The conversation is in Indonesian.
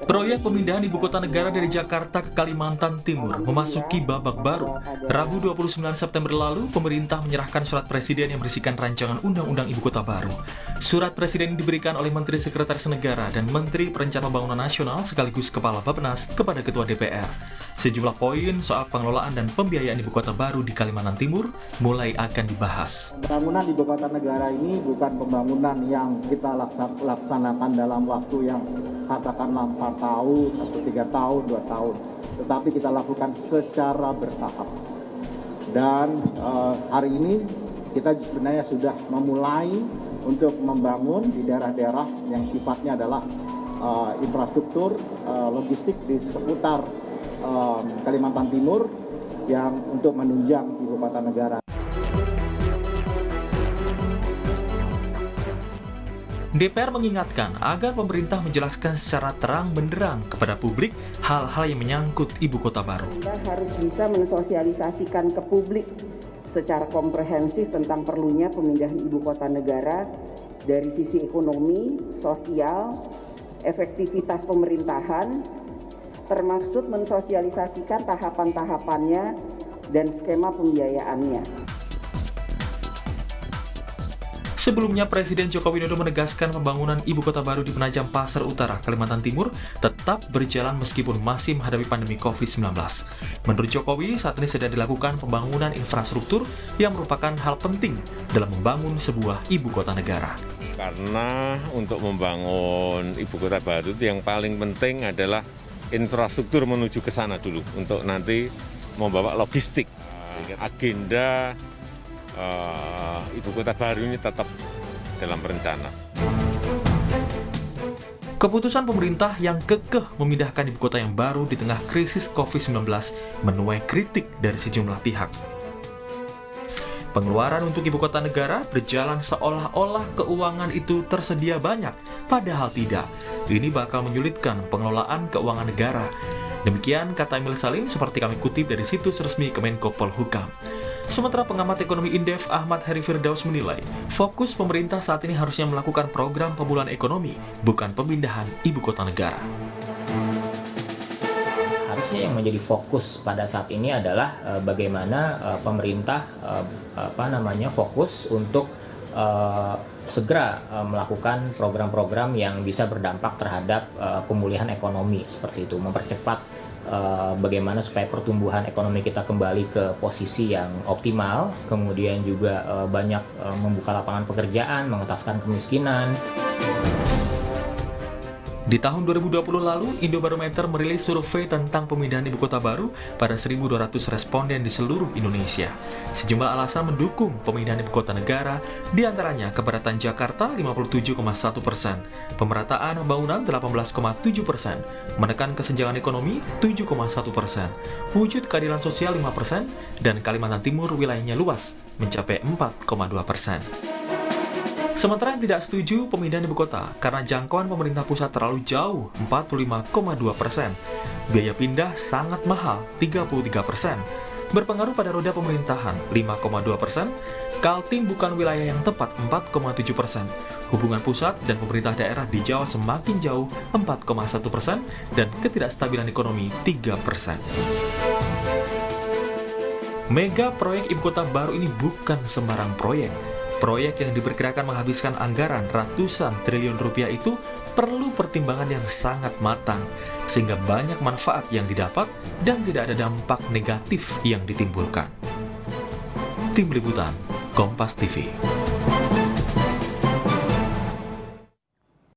Proyek pemindahan ibu kota negara dari Jakarta ke Kalimantan Timur memasuki babak baru. Rabu 29 September lalu, pemerintah menyerahkan surat presiden yang berisikan rancangan undang-undang ibu kota baru. Surat presiden diberikan oleh Menteri Sekretaris Negara dan Menteri Perencanaan Pembangunan Nasional sekaligus Kepala Bappenas kepada Ketua DPR. Sejumlah poin soal pengelolaan dan pembiayaan ibu kota baru di Kalimantan Timur mulai akan dibahas. Pembangunan ibu kota negara ini bukan pembangunan yang kita laksanakan dalam waktu yang katakanlah 4 tahun, atau 3 tahun, 2 tahun. Tetapi kita lakukan secara bertahap. Dan hari ini kita sebenarnya sudah memulai untuk membangun di daerah-daerah yang sifatnya adalah infrastruktur logistik di seputar Kalimantan Timur yang untuk menunjang ibu kota negara. DPR mengingatkan agar pemerintah menjelaskan secara terang benderang kepada publik hal-hal yang menyangkut ibu kota baru. Kita harus bisa mensosialisasikan ke publik secara komprehensif tentang perlunya pemindahan ibu kota negara dari sisi ekonomi, sosial, efektivitas pemerintahan, termasuk mensosialisasikan tahapan-tahapannya dan skema pembiayaannya. Sebelumnya, Presiden Joko Widodo menegaskan pembangunan ibu kota baru di Penajam Pasar Utara, Kalimantan Timur tetap berjalan meskipun masih menghadapi pandemi COVID-19. Menurut Jokowi, saat ini sedang dilakukan pembangunan infrastruktur yang merupakan hal penting dalam membangun sebuah ibu kota negara. Karena untuk membangun ibu kota baru itu yang paling penting adalah infrastruktur menuju ke sana dulu untuk nanti membawa logistik. Agenda ibu kota baru ini tetap dalam rencana. Keputusan pemerintah yang kekeh memindahkan ibu kota yang baru di tengah krisis COVID-19 menuai kritik dari sejumlah pihak. Pengeluaran untuk ibu kota negara berjalan seolah-olah keuangan itu tersedia banyak, padahal tidak. Ini bakal menyulitkan pengelolaan keuangan negara. Demikian kata Emil Salim seperti kami kutip dari situs resmi Kemenko Polhukam. Sementara pengamat ekonomi Indef Ahmad Heri Firdaus menilai, fokus pemerintah saat ini harusnya melakukan program pemulihan ekonomi, bukan pemindahan ibu kota negara. Harusnya yang menjadi fokus pada saat ini adalah bagaimana pemerintah fokus untuk segera melakukan program-program yang bisa berdampak terhadap pemulihan ekonomi, seperti itu, mempercepat bagaimana supaya pertumbuhan ekonomi kita kembali ke posisi yang optimal, kemudian juga banyak membuka lapangan pekerjaan, mengentaskan kemiskinan. Di tahun 2020 lalu, Indobarometer merilis survei tentang pemindahan ibu kota baru pada 1.200 responden di seluruh Indonesia. Sejumlah alasan mendukung pemindahan ibu kota negara, diantaranya keberatan Jakarta 57,1%, pemerataan pembangunan 18,7%, menekan kesenjangan ekonomi 7,1%, wujud keadilan sosial 5%, dan Kalimantan Timur wilayahnya luas mencapai 4,2%. Sementara yang tidak setuju pemindahan ibu kota karena jangkauan pemerintah pusat terlalu jauh 45,2%. Biaya pindah sangat mahal 33%. Berpengaruh pada roda pemerintahan 5,2%. Kaltim bukan wilayah yang tepat 4,7%. Hubungan pusat dan pemerintah daerah di Jawa semakin jauh 4,1%. Dan ketidakstabilan ekonomi 3%. Mega proyek ibu kota baru ini bukan sembarang proyek. Proyek yang diperkirakan menghabiskan anggaran ratusan triliun rupiah itu perlu pertimbangan yang sangat matang, sehingga banyak manfaat yang didapat dan tidak ada dampak negatif yang ditimbulkan. Tim Liputan, Kompas TV.